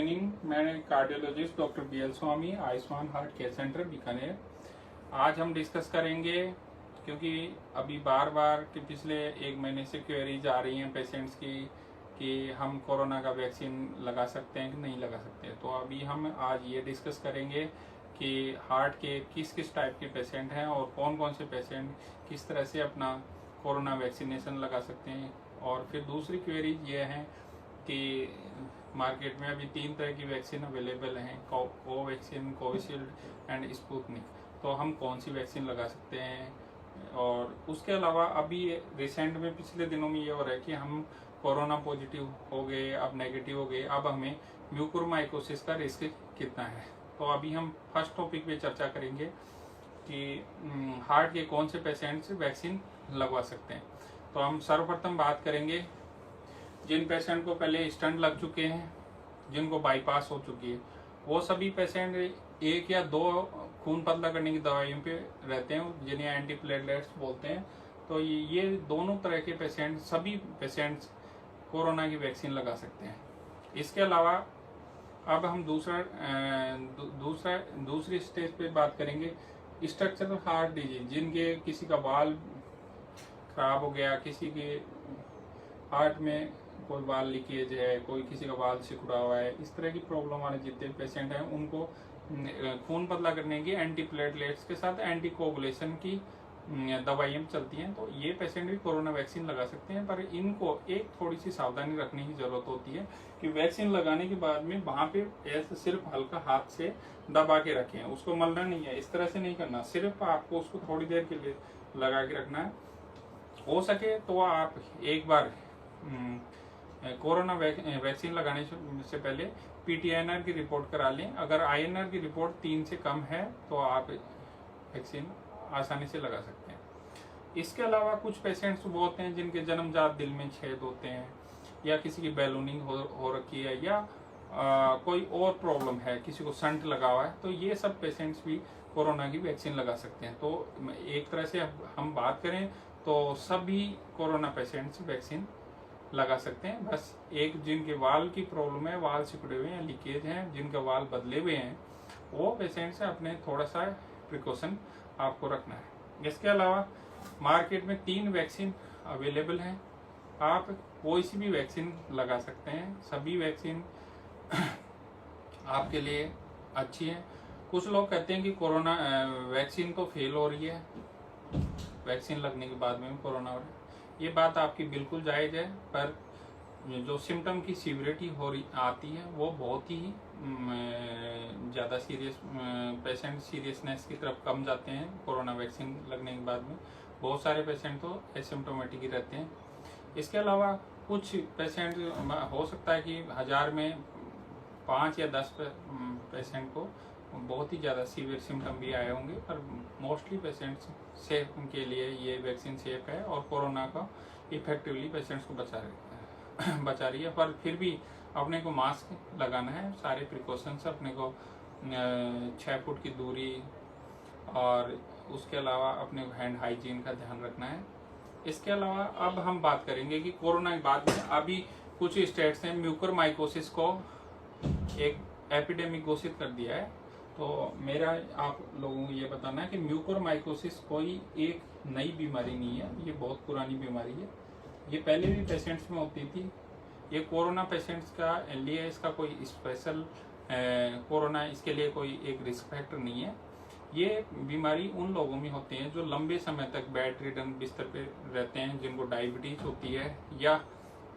Evening. मैं cardiologist doctor BL Swami, Ayushman heart care centre Bikaner. आज हम डिस्कस करेंगे, क्योंकि अभी बार बार कि पिछले एक महीने से क्वेरीज आ रही हैं पेशेंट्स की कि हम कोरोना का वैक्सीन लगा सकते हैं कि नहीं लगा सकते। तो अभी हम आज ये डिस्कस करेंगे कि हार्ट के किस किस टाइप के पेशेंट हैं और कौन कौन से पेशेंट किस तरह से अपना कोरोना वैक्सीनेशन लगा सकते हैं। और फिर दूसरी क्वेरी ये है कि मार्केट में अभी 3 तरह की वैक्सीन अवेलेबल हैं, कोवैक्सीन, कोविशील्ड एंड स्पुतनिक। तो हम कौन सी वैक्सीन लगा सकते हैं। और उसके अलावा अभी रिसेंट में पिछले दिनों में ये हो रहा है कि हम कोरोना पॉजिटिव हो गए, अब नेगेटिव हो गए, अब हमें म्यूकोरमाइकोसिस का रिस्क कितना है। तो अभी हम फर्स्ट टॉपिक पे चर्चा करेंगे कि हार्ट के कौन से पेशेंट्स वैक्सीन लगवा सकते हैं। तो हम सर्वप्रथम बात करेंगे जिन पेशेंट को पहले स्टंट लग चुके हैं, जिनको बाईपास हो चुकी है, वो सभी पेशेंट 1 या 2 खून पतला करने की दवाइयों पे रहते हैं, जिन्हें एंटीप्लेटलेट्स बोलते हैं। तो ये दोनों तरह के पेशेंट, सभी पेशेंट्स कोरोना की वैक्सीन लगा सकते हैं। इसके अलावा अब हम दूसरी स्टेज पे बात करेंगे स्ट्रक्चरल हार्ट डिजीज, जिनके किसी का वाल्व खराब हो गया, किसी के हार्ट में कोई वाल लीकेज है, कोई किसी का वाल सिकुड़ा हुआ है, इस तरह की प्रॉब्लम वाले जितने पेशेंट हैं उनको खून पतला करने की एंटीप्लेटलेट्स के साथ एंटीकोगुलेशन की दवाइयाँ चलती हैं। तो ये पेशेंट भी कोरोना वैक्सीन लगा सकते हैं, पर इनको एक थोड़ी सी सावधानी रखने की जरूरत होती है कि वैक्सीन लगाने के बाद में वहाँ पे ऐसे सिर्फ हल्का हाथ से दबा के रखें, उसको मलना नहीं है, इस तरह से नहीं करना, सिर्फ आपको उसको थोड़ी देर के लिए लगा के रखना है। हो सके तो आप एक बार कोरोना वैक्सीन लगाने से पहले PTINR की रिपोर्ट करा लें। अगर INR की रिपोर्ट 3 से कम है तो आप वैक्सीन आसानी से लगा सकते हैं। इसके अलावा कुछ पेशेंट्स वो होते हैं जिनके जन्मजात दिल में छेद होते हैं, या किसी की बैलूनिंग हो रखी है, या कोई और प्रॉब्लम है, किसी को शंट लगा हुआ है, तो ये सब पेशेंट्स भी कोरोना की वैक्सीन लगा सकते हैं। तो एक तरह से हम बात करें तो सभी कोरोना पेशेंट्स वैक्सीन लगा सकते हैं। बस एक जिनके वाल की प्रॉब्लम है, वाल सिकुड़े हुए हैं, लीकेज हैं, जिनके वाल बदले हुए हैं, वो पेशेंट से अपने थोड़ा सा प्रिकॉशन आपको रखना है। इसके अलावा मार्केट में 3 वैक्सीन अवेलेबल हैं, आप कोई सी भी वैक्सीन लगा सकते हैं। सभी वैक्सीन आपके लिए अच्छी है। कुछ लोग कहते हैं कि कोरोना वैक्सीन तो फेल हो रही है, वैक्सीन लगने के बाद में कोरोना हो रहा है। ये बात आपकी बिल्कुल जायज़ है, पर जो सिम्टम की सीवियरिटी आती है वो बहुत ही ज़्यादा सीरियस, पेशेंट सीरियसनेस की तरफ कम जाते हैं कोरोना वैक्सीन लगने के बाद में। बहुत सारे पेशेंट तो एसिम्प्टोमेटिक ही रहते हैं। इसके अलावा कुछ पेशेंट हो सकता है कि 1000 में 5 या 10 पेशेंट को बहुत ही ज़्यादा सीवियर सिम्टम भी आए होंगे, पर मोस्टली पेशेंट्स सेफ के लिए ये वैक्सीन सेफ है और कोरोना का इफेक्टिवली पेशेंट्स को बचा रही है। पर फिर भी अपने को मास्क लगाना है, सारे प्रिकॉशंस अपने को 6 फुट की दूरी, और उसके अलावा अपने को हैंड हाइजीन का ध्यान रखना है। इसके अलावा अब हम बात करेंगे कि कोरोना के बाद में अभी कुछ स्टेट्स ने म्यूकोरमाइकोसिस को एक एपिडेमिक घोषित कर दिया है। तो मेरा आप लोगों को ये बताना है कि म्यूकोरमाइकोसिस कोई एक नई बीमारी नहीं है, ये बहुत पुरानी बीमारी है। ये पहले भी पेशेंट्स में होती थी। ये कोरोना पेशेंट्स का लिए इसका कोई स्पेशल कोरोना इसके लिए कोई एक रिस्क फैक्टर नहीं है। ये बीमारी उन लोगों में होती है जो लंबे समय तक बेड रिडन बिस्तर पे रहते हैं, जिनको डायबिटीज होती है, या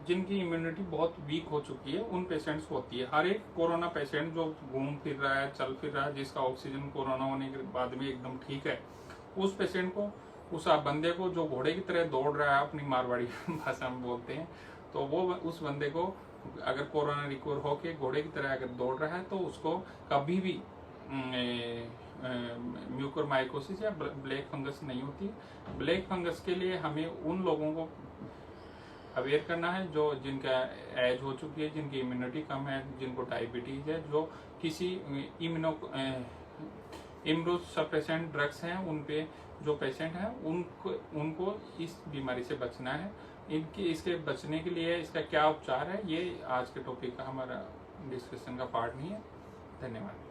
जिनकी इम्यूनिटी बहुत वीक हो चुकी है, उन पेशेंट्स को होती है। हर एक कोरोना पेशेंट जो घूम फिर रहा है, चल फिर रहा है, जिसका ऑक्सीजन कोरोना होने के बाद में एकदम ठीक है, उस पेशेंट को, उस बंदे को जो घोड़े की तरह दौड़ रहा है, अपनी मारवाड़ी भाषा में बोलते हैं, तो वो उस बंदे को अगर कोरोना रिकवर होके घोड़े की तरह अगर दौड़ रहा है तो उसको कभी भी म्यूकोरमाइकोसिस या ब्लैक फंगस नहीं होती। ब्लैक फंगस के लिए हमें उन लोगों को अवेयर करना है जो जिनका एज हो चुकी है, जिनकी इम्यूनिटी कम है, जिनको डायबिटीज है, जो किसी इम्यूनोसप्रेसेंट ड्रग्स हैं उन पे जो पेशेंट हैं, उनको इस बीमारी से बचना है। इनकी इसके बचने के लिए इसका क्या उपचार है, ये आज के टॉपिक का हमारा डिस्कशन का पार्ट नहीं है। धन्यवाद।